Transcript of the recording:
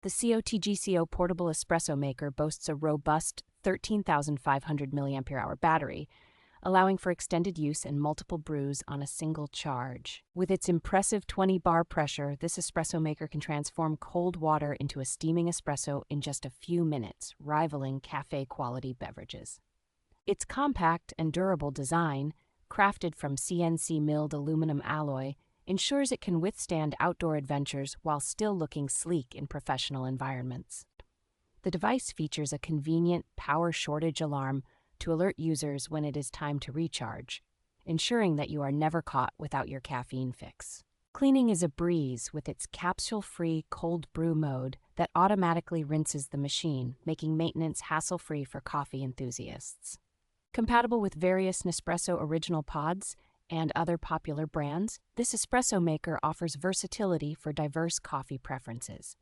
The COTGCO Portable Espresso Maker boasts a robust 13,500 mAh battery, allowing for extended use and multiple brews on a single charge. With its impressive 20-bar pressure, this espresso maker can transform cold water into a steaming espresso in just a few minutes, rivaling cafe-quality beverages. Its compact and durable design, crafted from CNC-milled aluminum alloy, ensures it can withstand outdoor adventures while still looking sleek in professional environments. The device features a convenient power shortage alarm to alert users when it is time to recharge, ensuring that you are never caught without your caffeine fix. Cleaning is a breeze with its capsule-free cold brew mode that automatically rinses the machine, making maintenance hassle-free for coffee enthusiasts. Compatible with various Nespresso original pods and other popular brands, this espresso maker offers versatility for diverse coffee preferences.